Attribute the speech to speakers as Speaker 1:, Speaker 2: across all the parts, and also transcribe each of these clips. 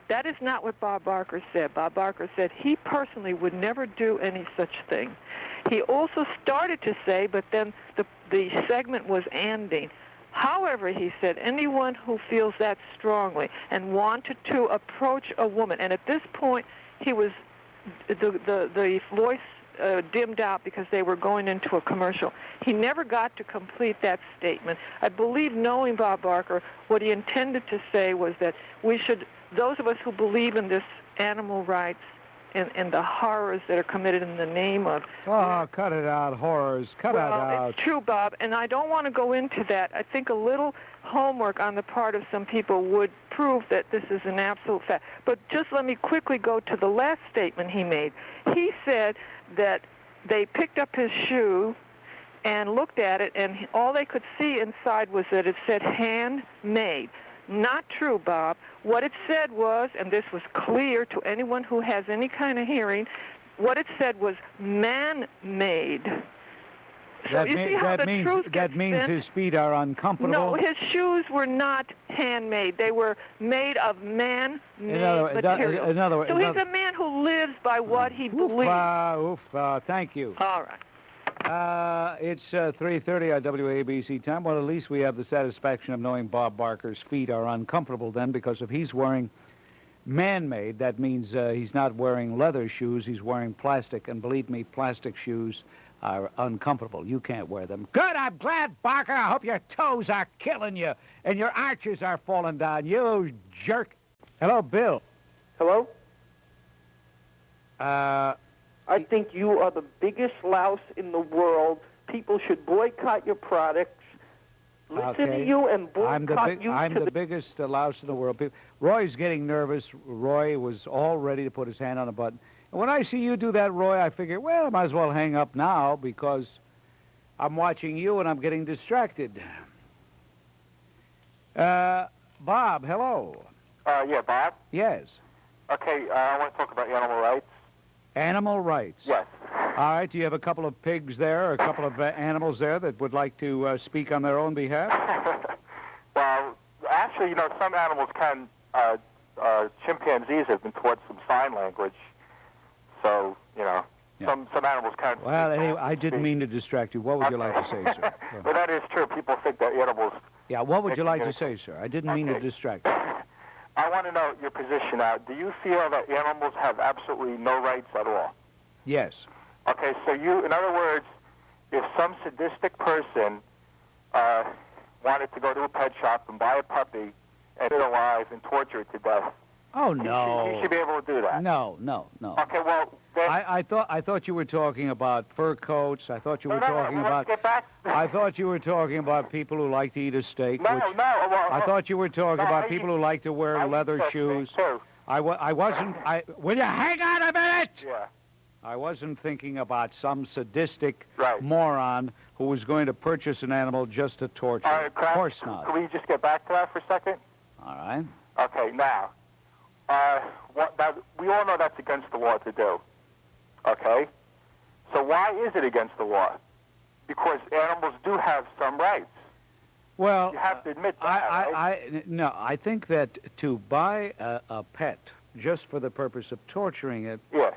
Speaker 1: That is not what Bob Barker said. Bob Barker said he personally would never do any such thing. He also started to say, but then the segment was ending. However, he said, anyone who feels that strongly and wanted to approach a woman, and at this point he was, the voice dimmed out because they were going into a commercial. He never got to complete that statement. I believe, knowing Bob Barker, what he intended to say was that we should, those of us who believe in this animal rights and the horrors that are committed in the name of...
Speaker 2: Oh, cut it out, horrors. Cut it out.
Speaker 1: Well, it's true, Bob, and I don't want to go into that. I think a little homework on the part of some people would prove that this is an absolute fact. But just let me quickly go to the last statement he made. He said that they picked up his shoe and looked at it, and all they could see inside was that it said handmade. Not true, Bob. What it said was, and this was clear to anyone who has any kind of hearing, what it said was man-made. So you see how the truth
Speaker 2: that means his feet are uncomfortable?
Speaker 1: No, his shoes were not handmade. They were made of man-made material. So he's a man who lives by what he believes.
Speaker 2: Thank you.
Speaker 1: All right.
Speaker 2: It's 3:30 at WABC time. Well, at least we have the satisfaction of knowing Bob Barker's feet are uncomfortable then, because if he's wearing man-made, that means he's not wearing leather shoes, he's wearing plastic. And believe me, plastic shoes are uncomfortable. You can't wear them. Good, I'm glad, Barker. I hope your toes are killing you and your arches are falling down, you jerk. Hello, Bill.
Speaker 3: Hello? I think you are the biggest louse in the world. People should boycott your products. Listen to you and boycott you.
Speaker 2: I'm the biggest louse in the world. Roy's getting nervous. Roy was all ready to put his hand on a button. And when I see you do that, Roy, I figure, well, I might as well hang up now because I'm watching you and I'm getting distracted. Bob, hello.
Speaker 4: Yeah, Bob?
Speaker 2: Yes.
Speaker 4: Okay, I want to talk about animal rights.
Speaker 2: Animal rights?
Speaker 4: Yes.
Speaker 2: All right, do you have a couple of pigs there, or a couple of animals there that would like to speak on their own behalf?
Speaker 4: Well, actually, some animals can, chimpanzees have been taught some sign language, so,
Speaker 2: Yeah.
Speaker 4: some animals can...
Speaker 2: Well, anyway, I didn't mean to distract you. What would you like to say, sir?
Speaker 4: Well, that is true. People think that animals...
Speaker 2: Yeah, what would you like to say, sir? I didn't mean to distract you.
Speaker 4: I want to know your position now. Do you feel that animals have absolutely no rights at all?
Speaker 2: Yes.
Speaker 4: Okay, so in other words, if some sadistic person wanted to go to a pet shop and buy a puppy and eat it alive and torture it to death,
Speaker 2: oh no,
Speaker 4: he should be able to do that.
Speaker 2: No.
Speaker 4: Okay, well, then...
Speaker 2: I thought you were talking about fur coats. I thought you were talking about...
Speaker 4: Get back.
Speaker 2: I thought you were talking about people who like to eat a steak.
Speaker 4: No. Well,
Speaker 2: I thought you were talking about people who like to wear leather shoes.
Speaker 4: Too.
Speaker 2: I wasn't... Will you hang on a minute?
Speaker 4: Yeah.
Speaker 2: I wasn't thinking about some sadistic
Speaker 4: Right.
Speaker 2: moron who was going to purchase an animal just to torture.
Speaker 4: All right,
Speaker 2: Of course not.
Speaker 4: Can we just get back to that for a second?
Speaker 2: All right.
Speaker 4: Okay, now, we all know that's against the law to do. Okay? So why is it against the law? Because animals do have some rights.
Speaker 2: Well,
Speaker 4: You have to admit that, right?
Speaker 2: No, I think that to buy a pet just for the purpose of torturing it
Speaker 4: Yeah.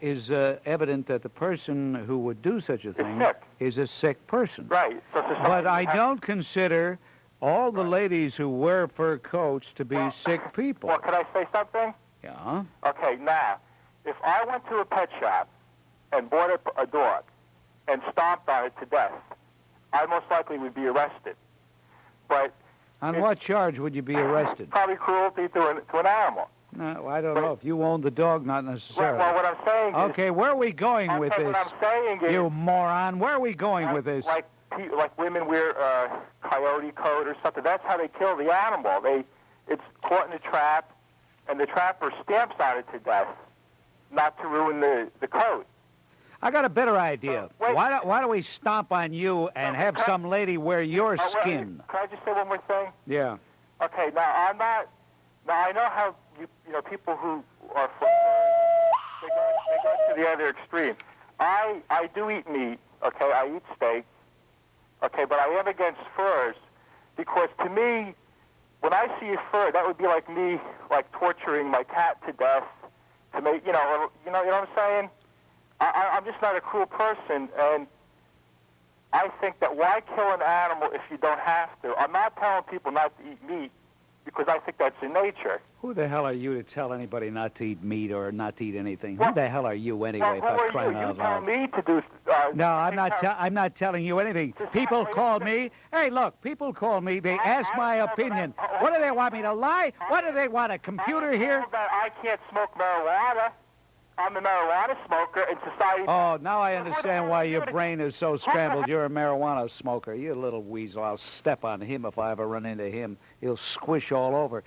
Speaker 2: is evident that the person who would do such a thing
Speaker 4: sick.
Speaker 2: is a sick person.
Speaker 4: Right. So society
Speaker 2: But I
Speaker 4: has-
Speaker 2: don't consider all the ladies who wear fur coats to be sick people.
Speaker 4: Well, can I say something?
Speaker 2: Yeah?
Speaker 4: Okay, now, if I went to a pet shop and bought a dog and stomped on it to death, I most likely would be arrested. But
Speaker 2: On what charge would you be arrested?
Speaker 4: probably cruelty to an animal.
Speaker 2: No, I don't know. If you own the dog, not necessarily.
Speaker 4: Well, what I'm saying is...
Speaker 2: Okay, where are we going with this?
Speaker 4: What I'm saying is...
Speaker 2: You moron, where are we going with this?
Speaker 4: Like women wear coyote coat or something. That's how they kill the animal. It's caught in a trap, and the trapper stamps on it to death, not to ruin the coat.
Speaker 2: I got a better idea.
Speaker 4: Wait.
Speaker 2: Why don't we stomp on you and have some lady wear your skin?
Speaker 4: Can I just say one more thing?
Speaker 2: Yeah.
Speaker 4: Okay, now I'm not... Now I know how people who are they go to the other extreme. I do eat meat. Okay, I eat steak. Okay, but I am against furs because to me, when I see a fur, that would be like me, like torturing my cat to death to make, you know what I'm saying? I'm just not a cruel person, and I think that why kill an animal if you don't have to? I'm not telling people not to eat meat because I think that's in nature.
Speaker 2: Who the hell are you to tell anybody not to eat meat or not to eat anything?
Speaker 4: Well,
Speaker 2: Who the hell are you anyway?
Speaker 4: Well, who are
Speaker 2: crying
Speaker 4: you?
Speaker 2: out
Speaker 4: You tell
Speaker 2: loud?
Speaker 4: me to do.
Speaker 2: No, I'm not telling you anything. People call me. Hey, look, people call me. They ask my opinion. What do they want me to lie? What do they want? A computer here?
Speaker 4: That I can't smoke marijuana. I'm a marijuana smoker, and society.
Speaker 2: Oh, now I understand why your brain is so scrambled. You're a marijuana smoker. You little weasel. I'll step on him if I ever run into him. He'll squish all over.